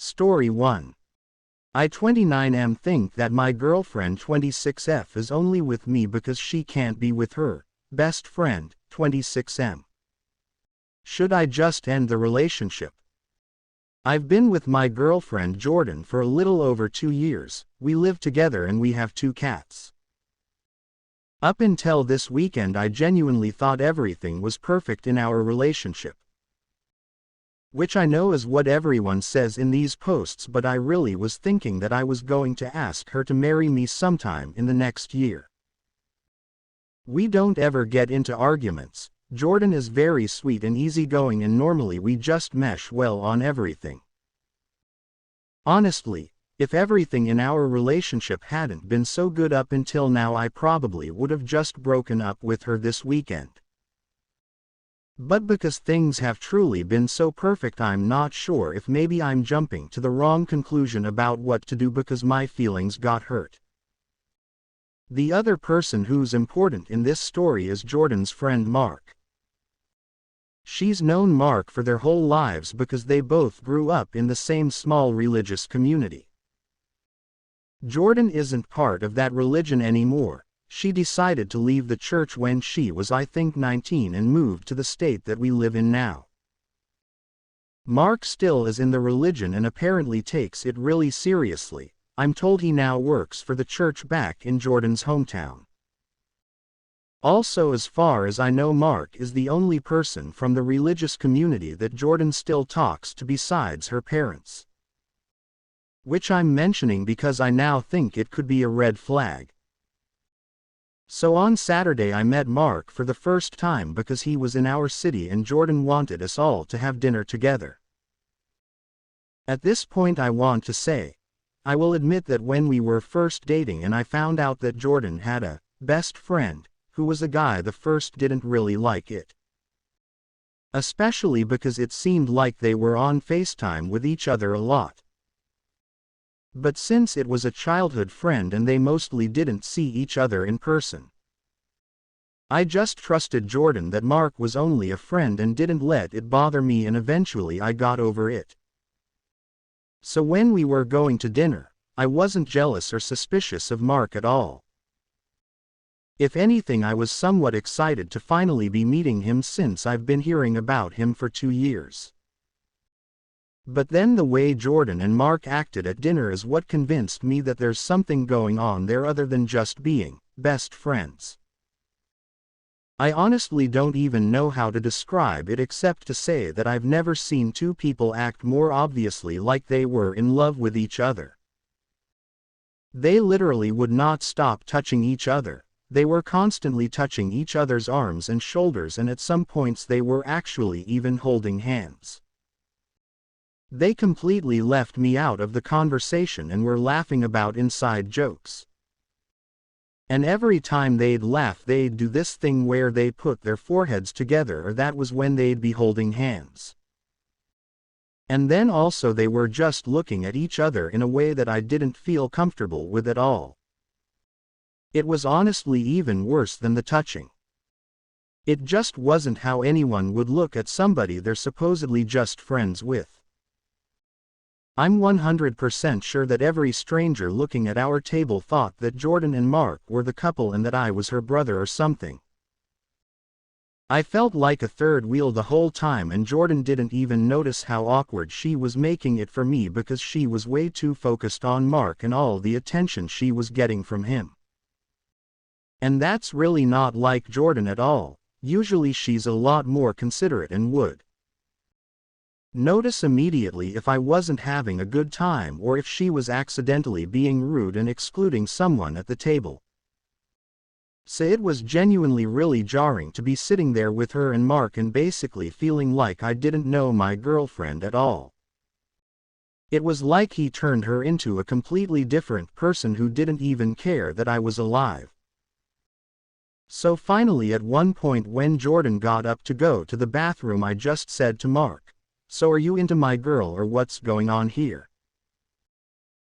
Story 1. I 29M think that my girlfriend 26F is only with me because she can't be with her best friend 26M. Should I just end the relationship? I've been with my girlfriend Jordan for a little over 2 years, we live together and we have 2 cats. Up until this weekend I genuinely thought everything was perfect in our relationship. Which I know is what everyone says in these posts, but I really was thinking that I was going to ask her to marry me sometime in the next year. We don't ever get into arguments. Jordan is very sweet and easygoing and normally we just mesh well on everything. Honestly, if everything in our relationship hadn't been so good up until now, I probably would have just broken up with her this weekend. But because things have truly been so perfect, I'm not sure if maybe I'm jumping to the wrong conclusion about what to do because my feelings got hurt. The other person who's important in this story is Jordan's friend Mark. She's known Mark for their whole lives because they both grew up in the same small religious community. Jordan isn't part of that religion anymore. She decided to leave the church when she was, I think, 19 and moved to the state that we live in now. Mark still is in the religion and apparently takes it really seriously. I'm told he now works for the church back in Jordan's hometown. Also, as far as I know, Mark is the only person from the religious community that Jordan still talks to besides her parents. Which I'm mentioning because I now think it could be a red flag. So on Saturday I met Mark for the first time because he was in our city and Jordan wanted us all to have dinner together. At this point I want to say, I will admit that when we were first dating and I found out that Jordan had a best friend, who was a guy, the first didn't really like it. Especially because it seemed like they were on FaceTime with each other a lot. But since it was a childhood friend and they mostly didn't see each other in person, I just trusted Jordan that Mark was only a friend and didn't let it bother me, and eventually I got over it. So when we were going to dinner, I wasn't jealous or suspicious of Mark at all. If anything, I was somewhat excited to finally be meeting him since I've been hearing about him for 2 years. But then the way Jordan and Mark acted at dinner is what convinced me that there's something going on there other than just being best friends. I honestly don't even know how to describe it except to say that I've never seen two people act more obviously like they were in love with each other. They literally would not stop touching each other. They were constantly touching each other's arms and shoulders, and at some points they were actually even holding hands. They completely left me out of the conversation and were laughing about inside jokes. And every time they'd laugh, they'd do this thing where they put their foreheads together, or that was when they'd be holding hands. And then also they were just looking at each other in a way that I didn't feel comfortable with at all. It was honestly even worse than the touching. It just wasn't how anyone would look at somebody they're supposedly just friends with. I'm 100% sure that every stranger looking at our table thought that Jordan and Mark were the couple and that I was her brother or something. I felt like a third wheel the whole time, and Jordan didn't even notice how awkward she was making it for me because she was way too focused on Mark and all the attention she was getting from him. And that's really not like Jordan at all. Usually she's a lot more considerate and would notice immediately if I wasn't having a good time or if she was accidentally being rude and excluding someone at the table. So it was genuinely really jarring to be sitting there with her and Mark and basically feeling like I didn't know my girlfriend at all. It was like he turned her into a completely different person who didn't even care that I was alive. So finally, at one point when Jordan got up to go to the bathroom, I just said to Mark, "So are you into my girl or what's going on here?"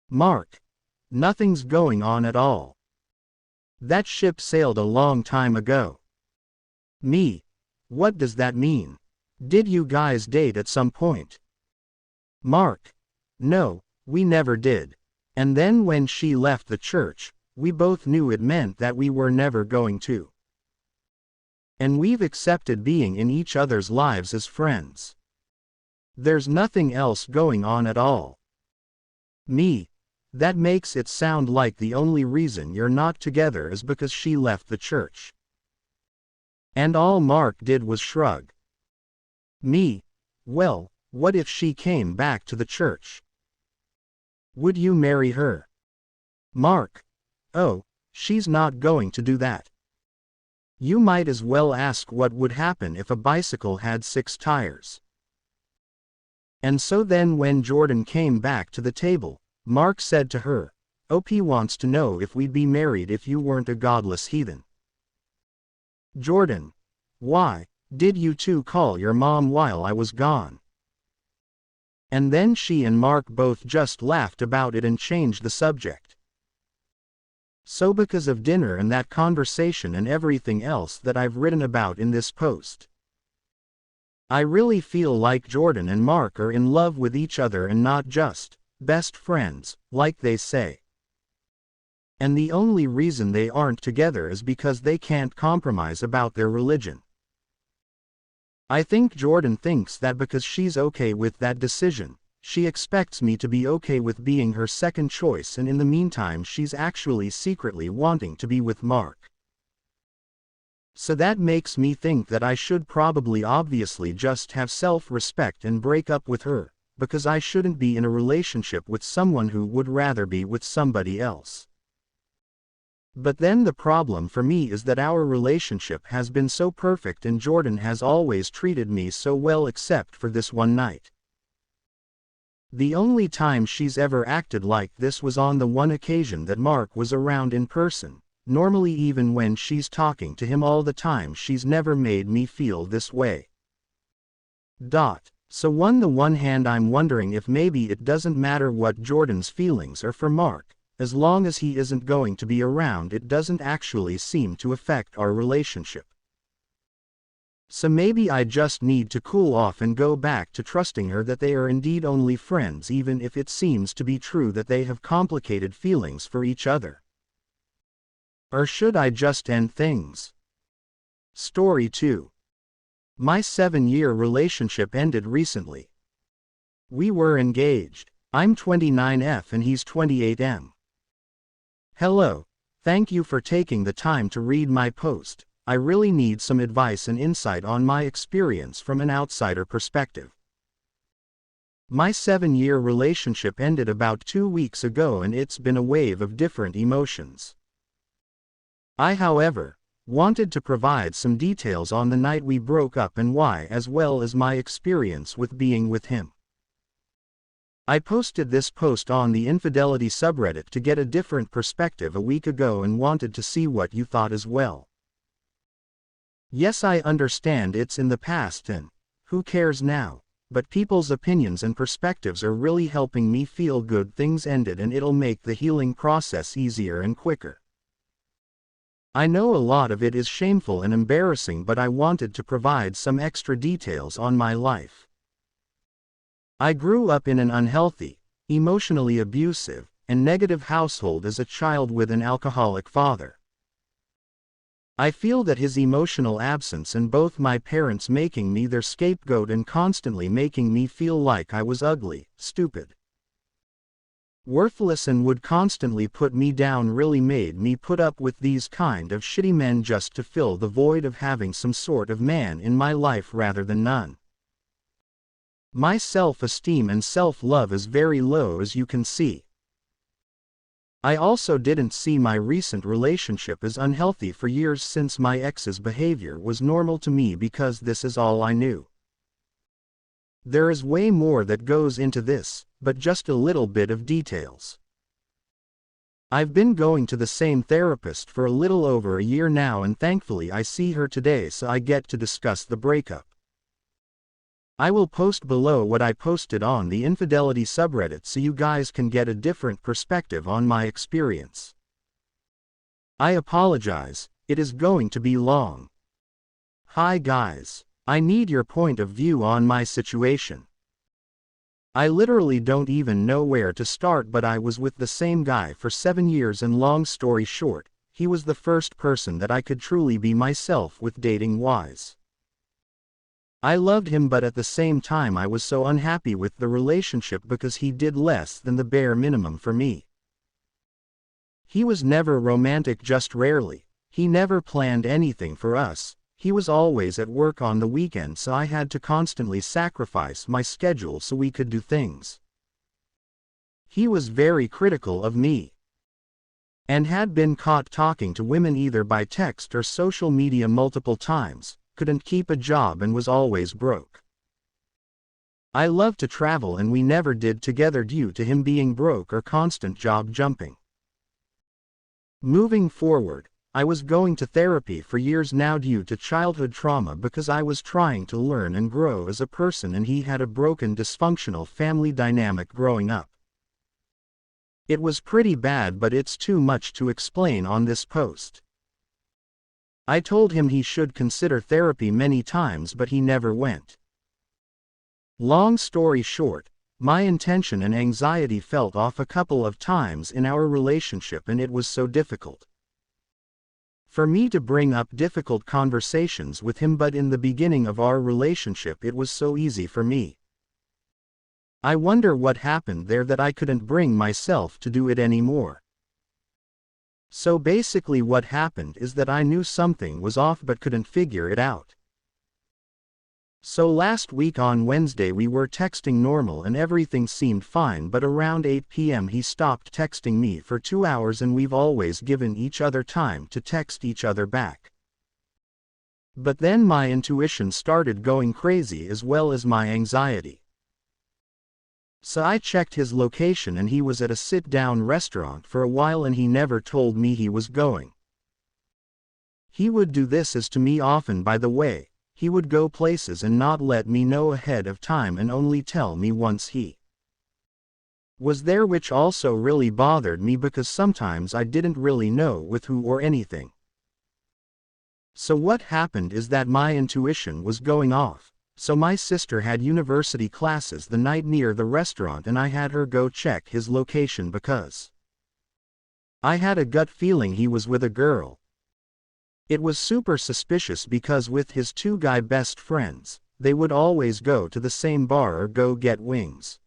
Mark: "Nothing's going on at all. That ship sailed a long time ago." Me: "What does that mean? Did you guys date at some point?" Mark: No, we never did. And then when she left the church, we both knew it meant that we were never going to. And we've accepted being in each other's lives as friends. There's nothing else going on at all. Me. That makes it sound like the only reason you're not together is because she left the church. And all Mark did was shrug. Me. Well, what if she came back to the church? Would you marry her? Mark. Oh, she's not going to do that. You might as well ask what would happen if a bicycle had 6 tires. And so then when Jordan came back to the table, Mark said to her, OP wants to know if we'd be married if you weren't a godless heathen. Jordan. Why, did you two call your mom while I was gone? And then she and Mark both just laughed about it and changed the subject. So because of dinner and that conversation and everything else that I've written about in this post, I really feel like Jordan and Mark are in love with each other and not just best friends, like they say. And the only reason they aren't together is because they can't compromise about their religion. I think Jordan thinks that because she's okay with that decision, she expects me to be okay with being her second choice, and in the meantime she's actually secretly wanting to be with Mark. So that makes me think that I should probably obviously just have self-respect and break up with her, because I shouldn't be in a relationship with someone who would rather be with somebody else. But then the problem for me is that our relationship has been so perfect and Jordan has always treated me so well except for this one night. The only time she's ever acted like this was on the one occasion that Mark was around in person. Normally even when she's talking to him all the time she's never made me feel this way. So on the one hand I'm wondering if maybe it doesn't matter what Jordan's feelings are for Mark. As long as he isn't going to be around, it doesn't actually seem to affect our relationship. So maybe I just need to cool off and go back to trusting her that they are indeed only friends, even if it seems to be true that they have complicated feelings for each other. Or should I just end things? Story 2. My 7-year relationship ended recently. We were engaged. I'm 29F and he's 28M. Hello. Thank you for taking the time to read my post. I really need some advice and insight on my experience from an outsider perspective. My 7-year relationship ended about 2 weeks ago and it's been a wave of different emotions. I, however, wanted to provide some details on the night we broke up and why, as well as my experience with being with him. I posted this post on the infidelity subreddit to get a different perspective a week ago and wanted to see what you thought as well. Yes, I understand it's in the past and who cares now, but people's opinions and perspectives are really helping me feel good things ended and it'll make the healing process easier and quicker. I know a lot of it is shameful and embarrassing, but I wanted to provide some extra details on my life. I grew up in an unhealthy, emotionally abusive, and negative household as a child with an alcoholic father. I feel that his emotional absence and both my parents making me their scapegoat and constantly making me feel like I was ugly, stupid, worthless and would constantly put me down really made me put up with these kind of shitty men just to fill the void of having some sort of man in my life rather than none. My self-esteem and self-love is very low, as you can see. I also didn't see my recent relationship as unhealthy for years since my ex's behavior was normal to me because this is all I knew. There is way more that goes into this, but just a little bit of details. I've been going to the same therapist for a little over a year now and thankfully I see her today so I get to discuss the breakup. I will post below what I posted on the infidelity subreddit so you guys can get a different perspective on my experience. I apologize, it is going to be long. Hi guys, I need your point of view on my situation. I literally don't even know where to start, but I was with the same guy for 7 years, and long story short, he was the first person that I could truly be myself with dating-wise. I loved him, but at the same time I was so unhappy with the relationship because he did less than the bare minimum for me. He was never romantic, just rarely. He never planned anything for us. He was always at work on the weekend, so I had to constantly sacrifice my schedule so we could do things. He was very critical of me, and had been caught talking to women either by text or social media multiple times, couldn't keep a job, and was always broke. I loved to travel, and we never did together due to him being broke or constant job jumping. Moving forward, I was going to therapy for years now due to childhood trauma because I was trying to learn and grow as a person, and he had a broken, dysfunctional family dynamic growing up. It was pretty bad, but it's too much to explain on this post. I told him he should consider therapy many times, but he never went. Long story short, my intention and anxiety felt off a couple of times in our relationship, and it was so difficult for me to bring up difficult conversations with him, but in the beginning of our relationship it was so easy for me. I wonder what happened there that I couldn't bring myself to do it anymore. So basically what happened is that I knew something was off but couldn't figure it out. So last week on Wednesday we were texting normal and everything seemed fine, but around 8 p.m. he stopped texting me for 2 hours, and we've always given each other time to text each other back. But then my intuition started going crazy as well as my anxiety. So I checked his location, and he was at a sit-down restaurant for a while, and he never told me he was going. He would do this as to me often, by the way. He would go places and not let me know ahead of time and only tell me once he was there, which also really bothered me because sometimes I didn't really know with who or anything. So what happened is that my intuition was going off. So my sister had university classes the night near the restaurant, and I had her go check his location because I had a gut feeling he was with a girl. It was super suspicious because with his 2 guy best friends, they would always go to the same bar or go get wings.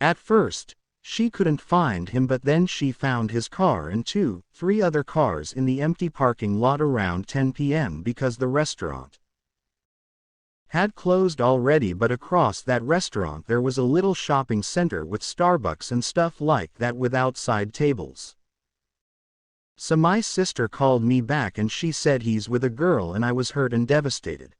At first, she couldn't find him, but then she found his car and 2-3 other cars in the empty parking lot around 10 p.m. because the restaurant had closed already, but across that restaurant there was a little shopping center with Starbucks and stuff like that with outside tables. So my sister called me back and she said he's with a girl, and I was hurt and devastated.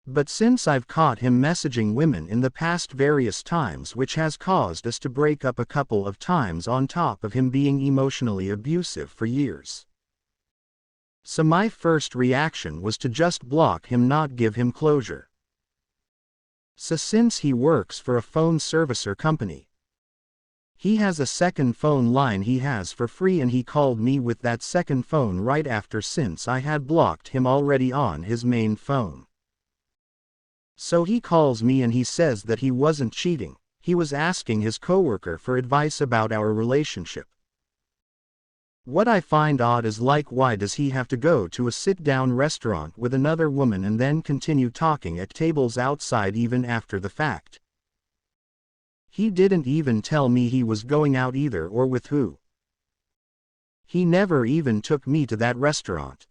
But since I've caught him messaging women in the past various times, which has caused us to break up a couple of times on top of him being emotionally abusive for years. So my first reaction was to just block him, not give him closure. So since he works for a phone servicer company, he has a second phone line he has for free, and he called me with that second phone right after, since I had blocked him already on his main phone. So he calls me and he says that he wasn't cheating, he was asking his coworker for advice about our relationship. What I find odd is, like, why does he have to go to a sit-down restaurant with another woman and then continue talking at tables outside even after the fact? He didn't even tell me he was going out either, or with who. He never even took me to that restaurant.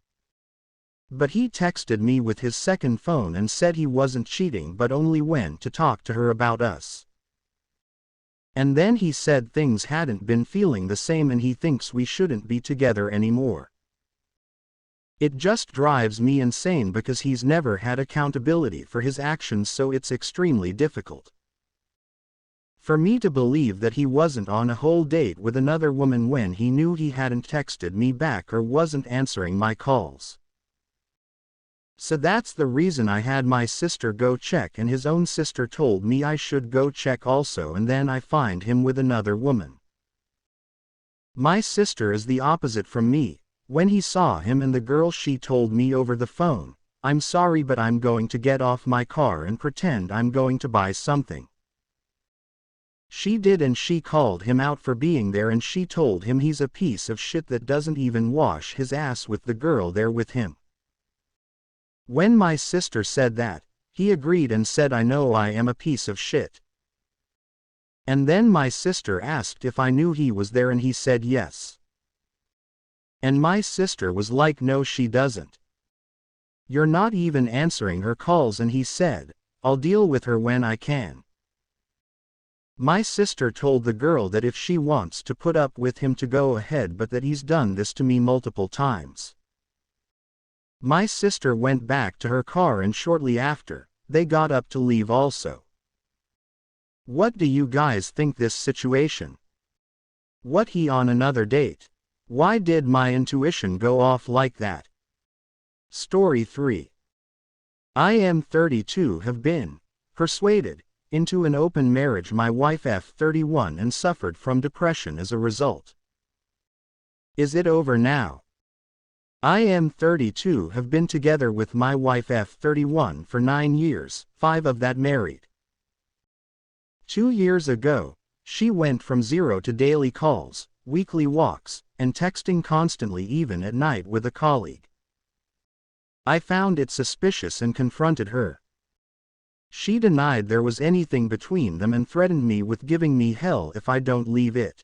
But he texted me with his second phone and said he wasn't cheating but only went to talk to her about us. And then he said things hadn't been feeling the same and he thinks we shouldn't be together anymore. It just drives me insane because he's never had accountability for his actions, so it's extremely difficult for me to believe that he wasn't on a whole date with another woman when he knew he hadn't texted me back or wasn't answering my calls. So that's the reason I had my sister go check, and his own sister told me I should go check also, and then I find him with another woman. My sister is the opposite from me. When he saw him and the girl, she told me over the phone, I'm sorry but I'm going to get off my car and pretend I'm going to buy something. She did, and she called him out for being there, and she told him he's a piece of shit that doesn't even wash his ass with the girl there with him. When my sister said that, he agreed and said, I know I am a piece of shit. And then my sister asked if I knew he was there and he said yes. And my sister was like, no she doesn't. You're not even answering her calls, and he said, I'll deal with her when I can. My sister told the girl that if she wants to put up with him to go ahead, but that he's done this to me multiple times. My sister went back to her car and shortly after, they got up to leave also. What do you guys think this situation? What, he on another date? Why did my intuition go off like that? Story 3. I am 32, have been persuaded into an open marriage. My wife F 31 and suffered from depression as a result. Is it over now? I am 32, have been together with my wife F 31 for 9 years, 5 of that married. 2 years ago, she went from zero to daily calls, weekly walks, and texting constantly even at night with a colleague. I found it suspicious and confronted her. She denied there was anything between them and threatened me with giving me hell if I don't leave it.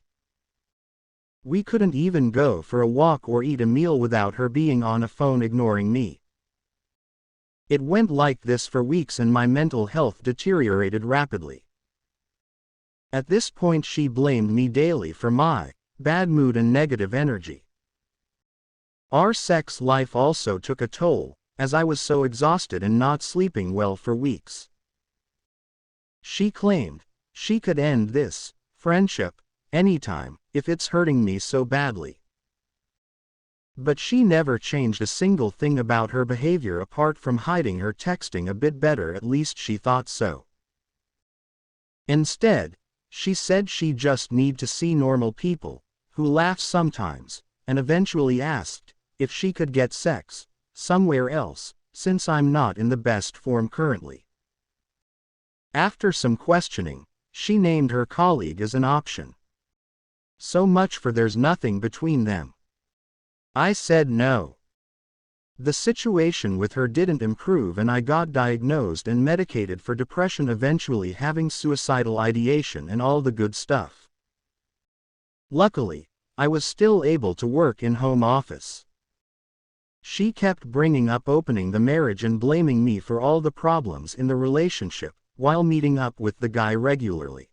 We couldn't even go for a walk or eat a meal without her being on a phone ignoring me. It went like this for weeks and my mental health deteriorated rapidly. At this point she blamed me daily for my bad mood and negative energy. Our sex life also took a toll, as I was so exhausted and not sleeping well for weeks. She claimed she could end this friendship anytime if it's hurting me so badly. But she never changed a single thing about her behavior apart from hiding her texting a bit better, at least she thought so. Instead, she said she just need to see normal people, who laugh sometimes, and eventually asked if she could get sex somewhere else, since I'm not in the best form currently. After some questioning, she named her colleague as an option. So much for there's nothing between them. I said no. The situation with her didn't improve and I got diagnosed and medicated for depression, eventually having suicidal ideation and all the good stuff. Luckily, I was still able to work in home office. She kept bringing up opening the marriage and blaming me for all the problems in the relationship, while meeting up with the guy regularly.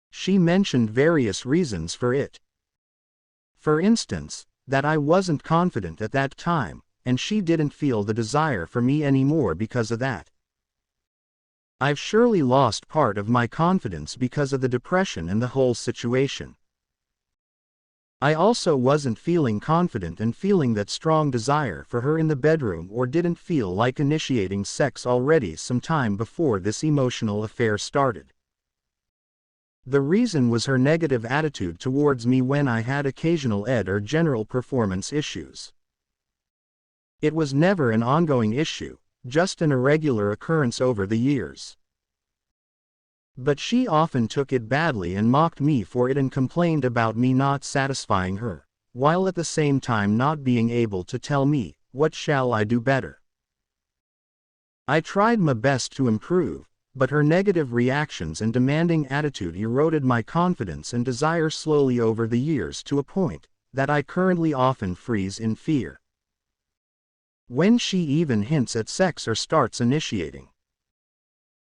She mentioned various reasons for it. For instance, that I wasn't confident at that time, and she didn't feel the desire for me anymore because of that. I've surely lost part of my confidence because of the depression and the whole situation. I also wasn't feeling confident and feeling that strong desire for her in the bedroom, or didn't feel like initiating sex already some time before this emotional affair started. The reason was her negative attitude towards me when I had occasional ED or general performance issues. It was never an ongoing issue, just an irregular occurrence over the years. But she often took it badly and mocked me for it and complained about me not satisfying her, while at the same time not being able to tell me, what shall I do better? I tried my best to improve, but her negative reactions and demanding attitude eroded my confidence and desire slowly over the years, to a point that I currently often freeze in fear when she even hints at sex or starts initiating.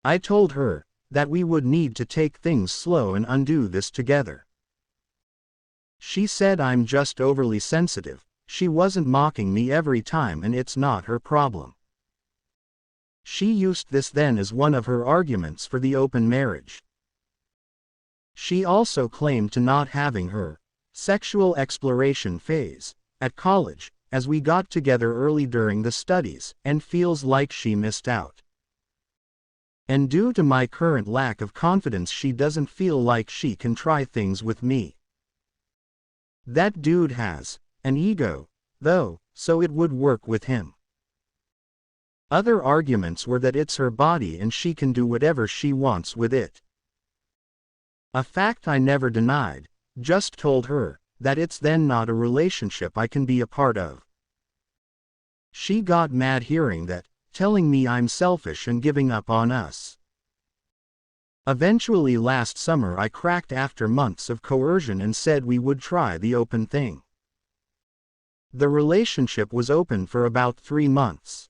I told her that we would need to take things slow and undo this together. She said I'm just overly sensitive, she wasn't mocking me every time and it's not her problem. She used this then as one of her arguments for the open marriage. She also claimed to not having her sexual exploration phase at college, as we got together early during the studies, and feels like she missed out. And due to my current lack of confidence, she doesn't feel like she can try things with me. That dude has an ego, though, so it would work with him. Other arguments were that it's her body and she can do whatever she wants with it. A fact I never denied, just told her that it's then not a relationship I can be a part of. She got mad hearing that, telling me I'm selfish and giving up on us. Eventually last summer I cracked after months of coercion and said we would try the open thing. The relationship was open for about 3 months.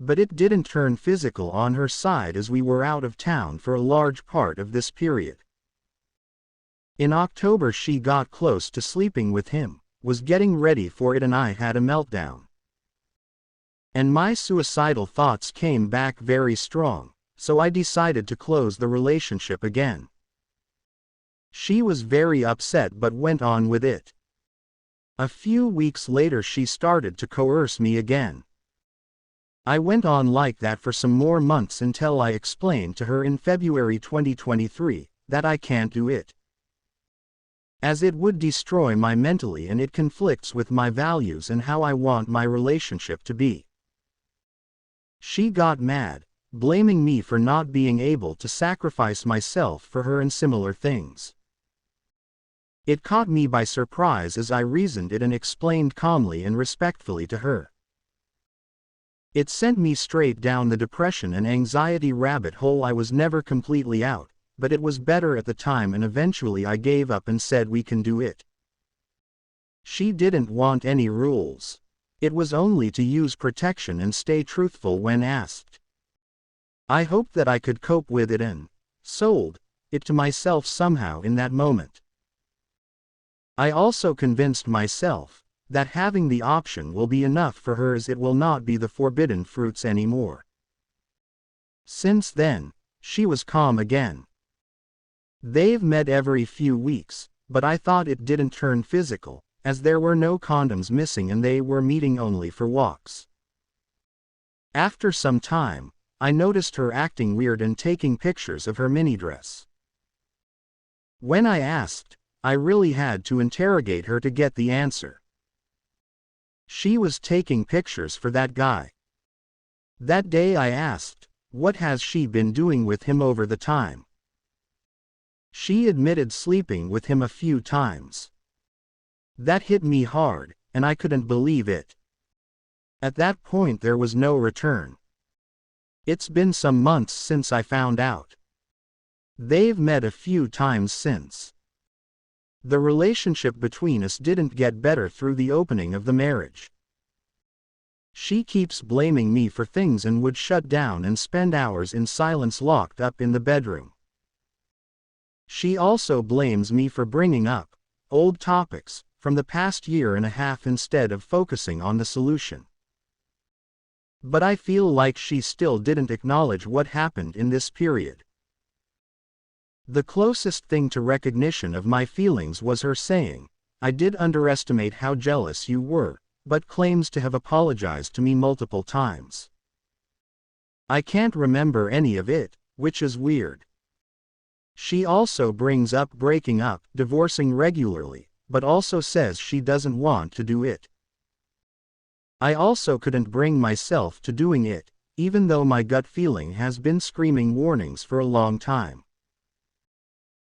But it didn't turn physical on her side as we were out of town for a large part of this period. In October she got close to sleeping with him, was getting ready for it, and I had a meltdown. And my suicidal thoughts came back very strong, so I decided to close the relationship again. She was very upset but went on with it. A few weeks later she started to coerce me again. I went on like that for some more months until I explained to her in February 2023 that I can't do it, as it would destroy my mentally and it conflicts with my values and how I want my relationship to be. She got mad, blaming me for not being able to sacrifice myself for her and similar things. It caught me by surprise as I reasoned it and explained calmly and respectfully to her. It sent me straight down the depression and anxiety rabbit hole. I was never completely out, but it was better at the time, and eventually I gave up and said we can do it. She didn't want any rules. It was only to use protection and stay truthful when asked. I hoped that I could cope with it and sold it to myself somehow in that moment. I also convinced myself that having the option will be enough for her, as it will not be the forbidden fruits anymore. Since then, she was calm again. They've met every few weeks, but I thought it didn't turn physical, as there were no condoms missing and they were meeting only for walks. After some time, I noticed her acting weird and taking pictures of her mini dress. When I asked, I really had to interrogate her to get the answer. She was taking pictures for that guy. That day I asked, what has she been doing with him over the time? She admitted sleeping with him a few times. That hit me hard, and I couldn't believe it. At that point there was no return. It's been some months since I found out. They've met a few times since. The relationship between us didn't get better through the opening of the marriage. She keeps blaming me for things and would shut down and spend hours in silence locked up in the bedroom. She also blames me for bringing up old topics from the past year and a half instead of focusing on the solution. But I feel like she still didn't acknowledge what happened in this period. The closest thing to recognition of my feelings was her saying, I did underestimate how jealous you were, but claims to have apologized to me multiple times. I can't remember any of it, which is weird. She also brings up breaking up, divorcing regularly, but also says she doesn't want to do it. I also couldn't bring myself to doing it, even though my gut feeling has been screaming warnings for a long time.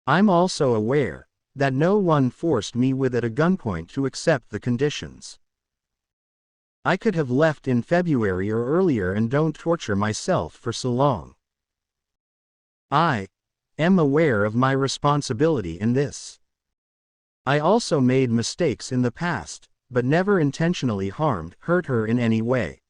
I'm also aware that no one forced me with at a gunpoint to accept the conditions. I could have left in February or earlier, and don't torture myself for so long. I am aware of my responsibility in this. I also made mistakes in the past, but never intentionally hurt her in any way.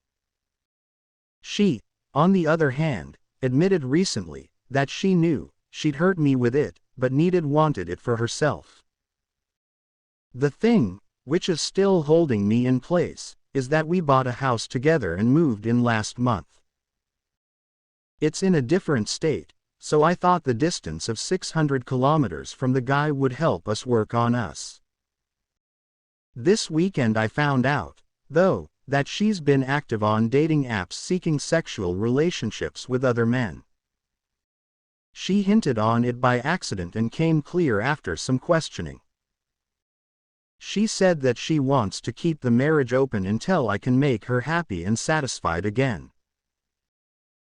She, on the other hand, admitted recently that she knew she'd hurt me with it, but wanted it for herself. The thing, which is still holding me in place, is that we bought a house together and moved in last month. It's in a different state, so I thought the distance of 600 kilometers from the guy would help us work on us. This weekend I found out, though, that she's been active on dating apps seeking sexual relationships with other men. She hinted on it by accident and came clear after some questioning. She said that she wants to keep the marriage open until I can make her happy and satisfied again.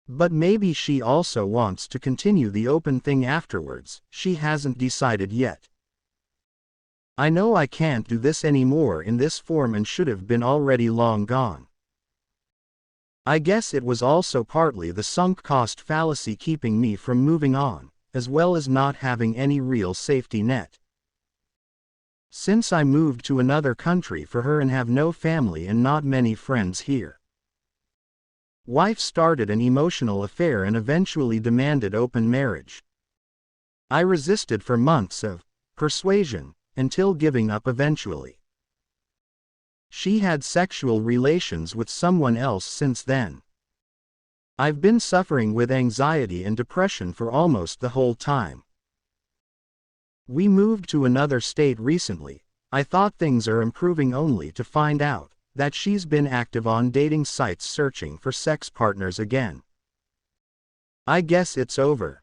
But maybe she also wants to continue the open thing afterwards, she hasn't decided yet. I know I can't do this anymore in this form and should have been already long gone. I guess it was also partly the sunk cost fallacy keeping me from moving on, as well as not having any real safety net. Since I moved to another country for her and have no family and not many friends here. Wife started an emotional affair and eventually demanded open marriage. I resisted for months of persuasion, until giving up eventually. She had sexual relations with someone else since then. I've been suffering with anxiety and depression for almost the whole time. We moved to another state recently. I thought things are improving only to find out that she's been active on dating sites searching for sex partners again. I guess it's over.